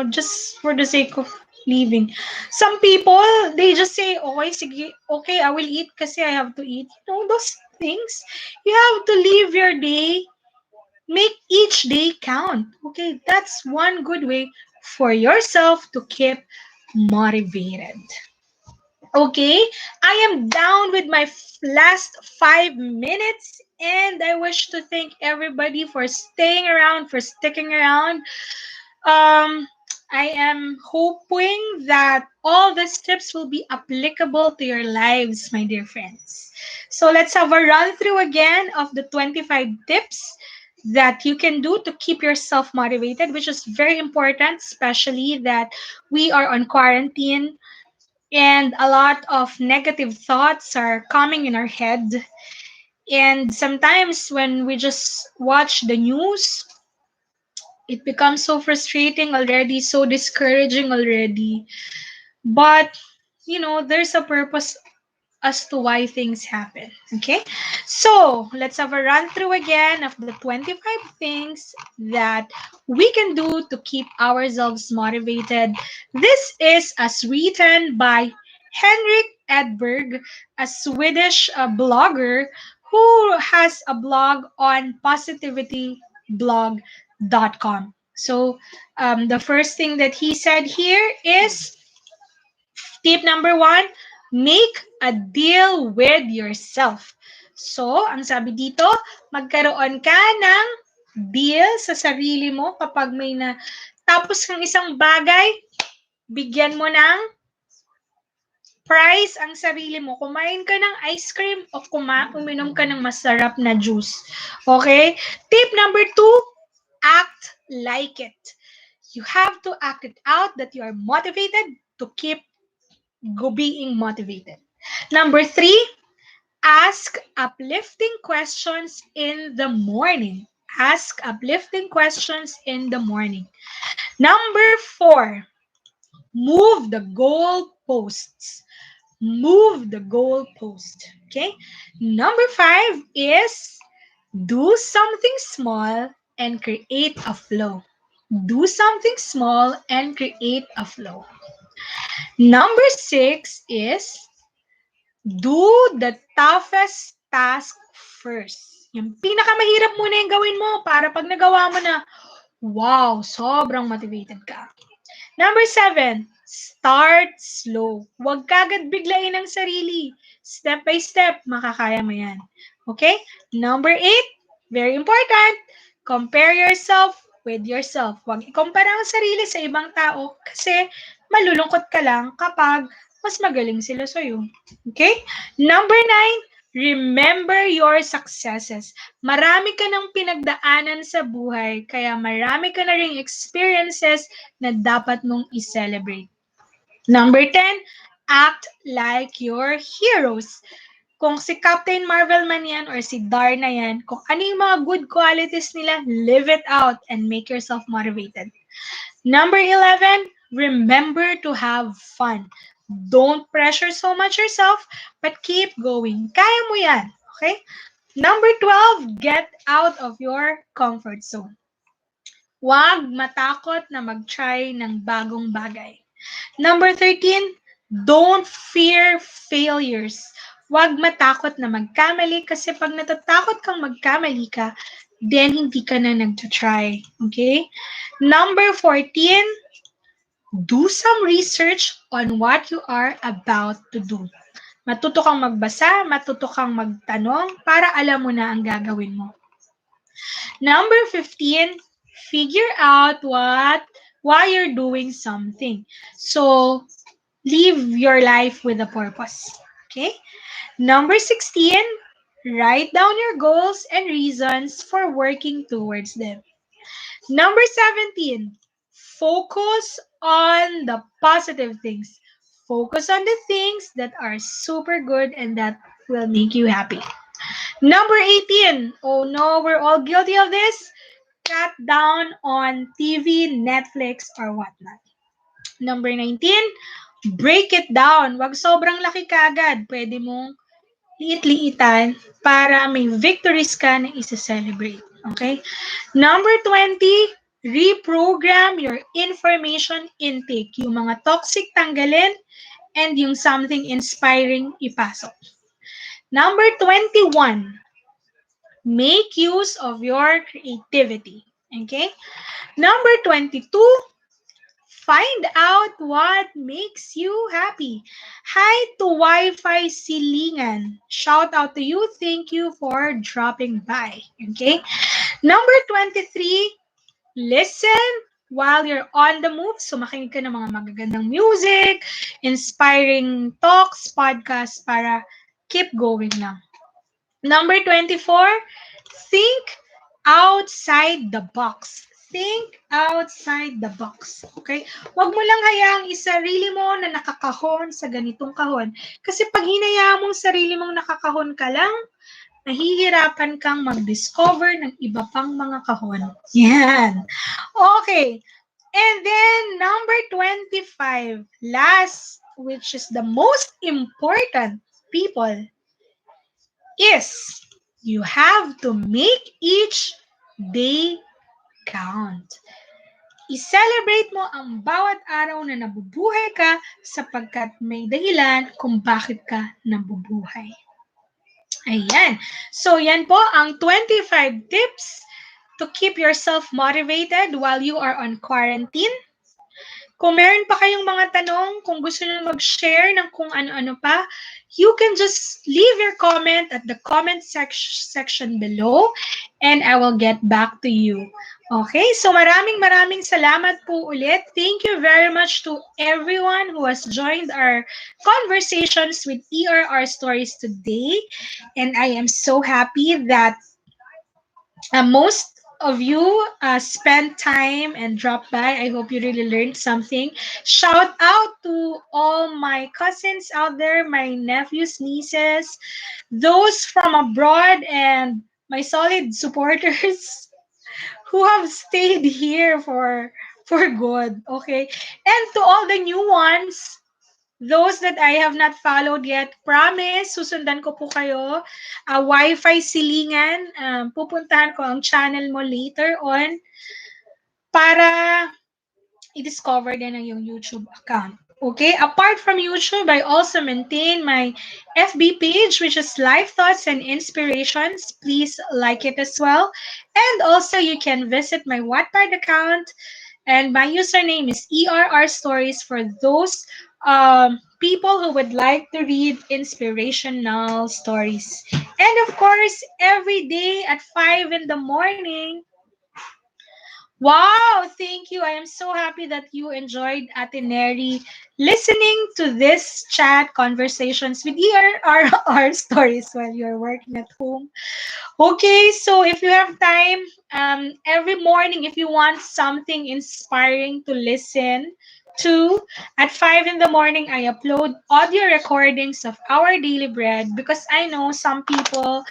just for the sake of living. Some people, they just say, okay, sige, okay, I will eat kasi I have to eat. Those things. You have to live your day. Make each day count. Okay, that's one good way for yourself to keep motivated. Okay, I am down with my last 5 minutes, and I wish to thank everybody for staying around, for sticking around. Um, I am hoping that all these tips will be applicable to your lives, my dear friends. So let's have a run through again of the 25 tips that you can do to keep yourself motivated, which is very important, especially that we are on quarantine and a lot of negative thoughts are coming in our head. And sometimes when we just watch the news, it becomes so frustrating already, so discouraging already. But, there's a purpose as to why things happen. Okay? So, let's have a run through again of the 25 things that we can do to keep ourselves motivated. This is as written by HENRIK EDBERG, a Swedish blogger who has a blog on positivityblog.com. So, the first thing that he said here is tip number one, make a deal with yourself. So, ang sabi dito, magkaroon ka ng deal sa sarili mo kapag may na tapos kang isang bagay, bigyan mo ng prize ang sarili mo. Kumain ka ng ice cream o uminom ka ng masarap na juice. Okay? Tip number two, act like it. You have to act it out that you are motivated to keep being motivated. Number three, ask uplifting questions in the morning. Ask uplifting questions in the morning. Number four, move the goalposts. Move the goalpost. Okay. Number five is do something small and create a flow. Do something small and create a flow. Number six is do the toughest task first. Yung pinakamahirap muna yung gawin mo para pag nagawa mo na, wow, sobrang motivated ka. Number seven, start slow. Huwag kagad biglain ang sarili. Step by step, makakaya mo yan. Okay? Number eight, very important, compare yourself with yourself. Huwag ikumpara ang sarili sa ibang tao kasi malulungkot ka lang kapag mas magaling sila sa'yo. Okay? Number nine, remember your successes. Marami ka ng pinagdaanan sa buhay, kaya marami ka na ring experiences na dapat mong i-celebrate. Number 10, act like your heroes. Kung si Captain Marvel man yan or si Darna yan, kung ano yung mga good qualities nila, live it out and make yourself motivated. Number 11, remember to have fun. Don't pressure so much yourself, but keep going. Kaya mo yan, okay? Number 12, get out of your comfort zone. Huwag matakot na mag-try ng bagong bagay. Number 13, don't fear failures. Huwag matakot na magkamali kasi pag natatakot kang magkamali ka, then hindi ka na nag-try. Okay? Number 14, do some research on what you are about to do. Matuto kang magbasa, matuto kang magtanong para alam mo na ang gagawin mo. Number 15, figure out why you're doing something. So, live your life with a purpose. Okay? Number 16, write down your goals and reasons for working towards them. Number 17, focus on the positive things. Focus on the things that are super good and that will make you happy. Number 18, oh no, we're all guilty of this. Cut down on TV, Netflix, or whatnot. Number 19, break it down. Wag sobrang laki kagad. Pwede mong liit-liitan para may victories ka na isa-celebrate. Okay? Number 20, reprogram your information intake. Yung mga toxic tanggalin and yung something inspiring ipasok. Number 21, make use of your creativity. Okay? Number 22, find out what makes you happy. Hi to Wi-Fi Silingan. Shout out to you. Thank you for dropping by. Okay? Number 23, listen while you're on the move. So makinig ka ng mga magagandang music, inspiring talks, podcasts para keep going lang. Number 24, think outside the box. Think outside the box. Okay? Huwag mo lang hayaang isarili mo na nakakahon sa ganitong kahon. Kasi pag hinayaan mong sarili mong nakakahon ka lang, nahihirapan kang mag-discover ng iba pang mga kahon. Yan. Okay. And then, number 25, last, which is the most important, people, is you have to make each day count. I-celebrate mo ang bawat araw na nabubuhay ka sapagkat may dahilan kung bakit ka nabubuhay. Ayan. So, yan po ang 25 tips to keep yourself motivated while you are on quarantine. Kung meron pa kayong mga tanong, kung gusto nyo mag-share ng kung ano-ano pa, you can just leave your comment at the comment section below and I will get back to you. Okay, so maraming salamat po ulit. Thank you very much to everyone who has joined our conversations with ERR Stories today. And I am so happy that most of you spent time and dropped by. I hope you really learned something. Shout out to all my cousins out there, my nephews, nieces, those from abroad, and my solid supporters who have stayed here for good. Okay, and to all the new ones, those that I have not followed yet, promise, susundan ko po kayo. Wi-Fi Silingan, pupuntahan ko ang channel mo later on para i-discover din ang yung YouTube account. Okay, apart from YouTube, I also maintain my FB page, which is Life Thoughts and Inspirations. Please like it as well. And also, you can visit my Wattpad account. And my username is ERR Stories for those people who would like to read inspirational stories. And of course, every day at 5 in the morning. Wow, thank you. I am so happy that you enjoyed Atineri listening to this chat conversations with ERR Stories while you're working at home. Okay, so if you have time, every morning, if you want something inspiring to listen to, at 5 in the morning, I upload audio recordings of Our Daily Bread because I know some people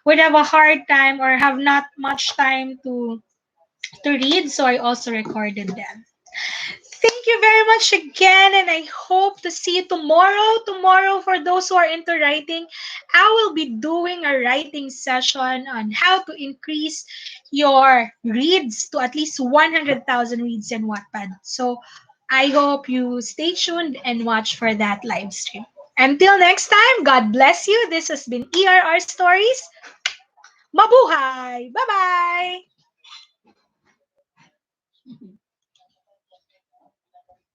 would have a hard time or have not much time to read, so I also recorded them. Thank you very much again, and I hope to see you tomorrow. Tomorrow, for those who are into writing, I will be doing a writing session on how to increase your reads to at least 100,000 reads in Wattpad. So I hope you stay tuned and watch for that live stream. Until next time, God bless you. This has been ERR Stories. Mabuhay! Bye-bye!